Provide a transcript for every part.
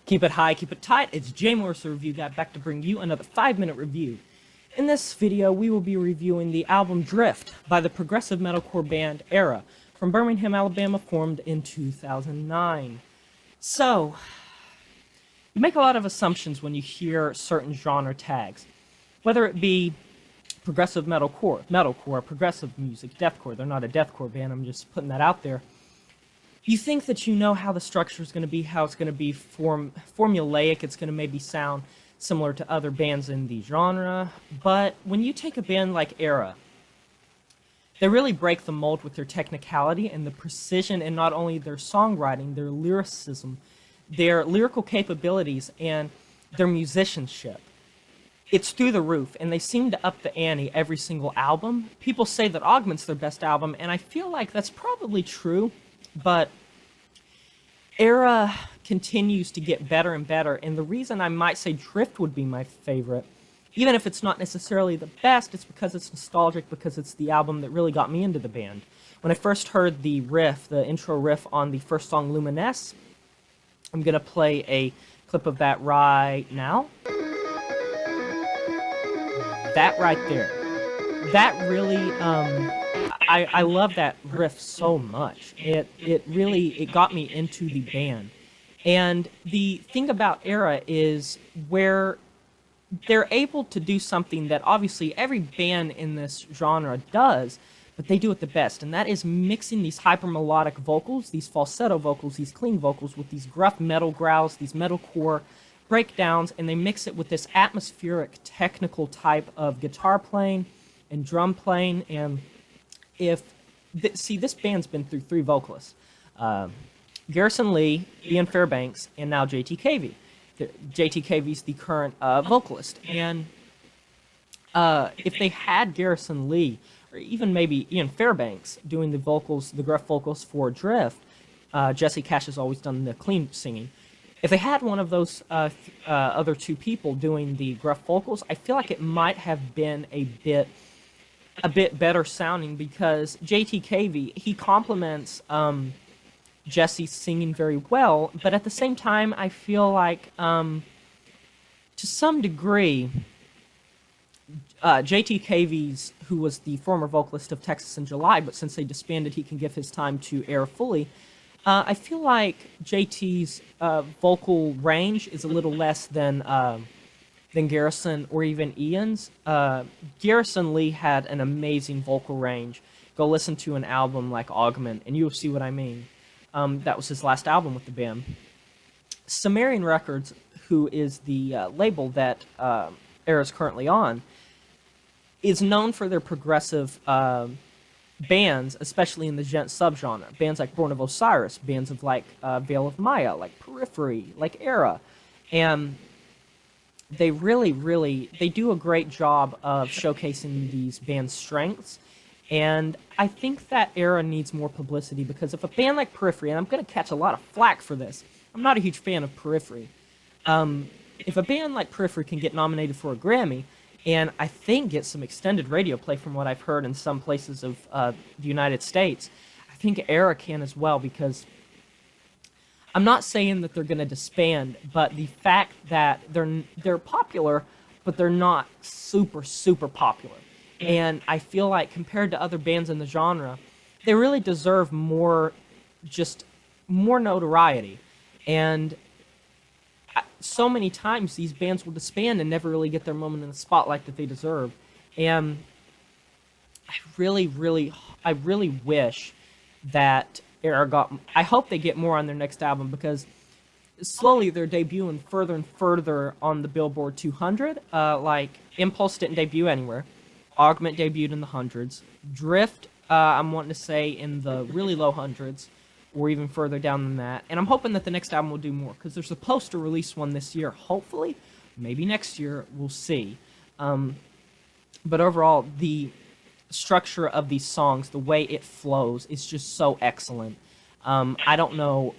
Keep it high, keep it tight. It's Jay Morris, the review guy, back to bring you another 5-minute review. In this video, we will be reviewing the album Drift by the progressive metalcore band Erra from Birmingham, Alabama, formed in 2009. So, you make a lot of assumptions when you hear certain genre tags, whether it be progressive metalcore, progressive music, deathcore. They're not a deathcore band, I'm just putting that out there. You think that you know how the structure is going to be, how it's going to be formulaic, it's going to maybe sound similar to other bands in the genre, but when you take a band like Erra, they really break the mold with their technicality and the precision in not only their songwriting, their lyricism, their lyrical capabilities, and their musicianship. It's through the roof, and they seem to up the ante every single album. People say that Augment's their best album, and I feel like that's probably true, but Erra continues to get better and better, and the reason I might say Drift would be my favorite, even if it's not necessarily the best, it's because it's nostalgic, because it's the album that really got me into the band. When I first heard the riff, the intro riff on the first song, Luminesce, I'm going to play a clip of that right now. That right there. That really, I love that riff so much. It really got me into the band. And the thing about Erra is where they're able to do something that obviously every band in this genre does, but they do it the best, and that is mixing these hyper-melodic vocals, these falsetto vocals, these clean vocals, with these gruff metal growls, these metalcore breakdowns, and they mix it with this atmospheric, technical type of guitar playing and drum playing. And see, this band's been through 3 vocalists. Garrison Lee, Ian Fairbanks, and now JTKV. JTKV's the current vocalist. And if they had Garrison Lee, or even maybe Ian Fairbanks doing the vocals, the gruff vocals for Drift, Jesse Cash has always done the clean singing. If they had one of those other 2 people doing the gruff vocals, I feel like it might have been a bit better sounding, because JTKV, he complements Jesse's singing very well, but at the same time, I feel like to some degree, JTKV's, who was the former vocalist of Texas in July, but since they disbanded, he can give his time to Erra fully. I feel like JT's vocal range is a little less than Garrison or even Ian's. Garrison Lee had an amazing vocal range. Go listen to an album like Augment, and you'll see what I mean. That was his last album with the band. Sumerian Records, who is the label that Erra's currently on, is known for their progressive bands, especially in the gent subgenre. Bands like Born of Osiris, bands of like Veil of Maya, like Periphery, like Erra. And they really do a great job of showcasing these bands' strengths. And I think that Erra needs more publicity, because if a band like Periphery, and I'm going to catch a lot of flack for this, I'm not a huge fan of Periphery. If a band like Periphery can get nominated for a Grammy, and I think get some extended radio play from what I've heard in some places of the United States, I think Erra can as well, because I'm not saying that they're going to disband, but the fact that they're popular, but they're not super popular. And I feel like compared to other bands in the genre, they really deserve more notoriety. And so many times these bands will disband and never really get their moment in the spotlight that they deserve. And I really wish that Erra I hope they get more on their next album, because slowly they're debuting further and further on the Billboard 200. Like Impulse didn't debut anywhere. Augment debuted in the hundreds. Drift, I'm wanting to say in the really low hundreds, or even further down than that. And I'm hoping that the next album will do more, because they're supposed to release one this year. Hopefully, maybe next year, we'll see. But overall, the structure of these songs, the way it flows, is just so excellent. I don't know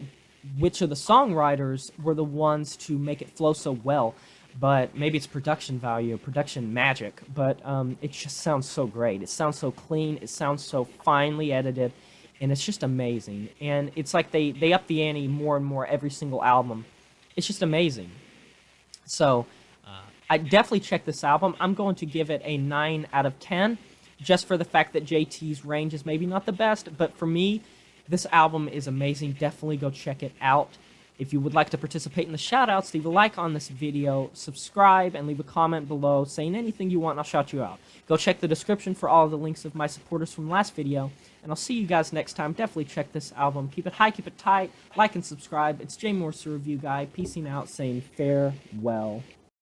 which of the songwriters were the ones to make it flow so well, but maybe it's production value, production magic, but it just sounds so great. It sounds so clean, it sounds so finely edited, and it's just amazing. And it's like they up the ante more and more every single album. it's just amazing. So I definitely check this album. I'm going to give it a 9 out of 10, just for the fact that JT's range is maybe not the best, but for me, this album is amazing. Definitely go check it out. If you would like to participate in the shoutouts, leave a like on this video, subscribe, and leave a comment below saying anything you want, and I'll shout you out. Go check the description for all of the links of my supporters from last video, and I'll see you guys next time. Definitely check this album. Keep it high, keep it tight, like and subscribe. It's Jay Morse, the review guy, peacing out, saying farewell.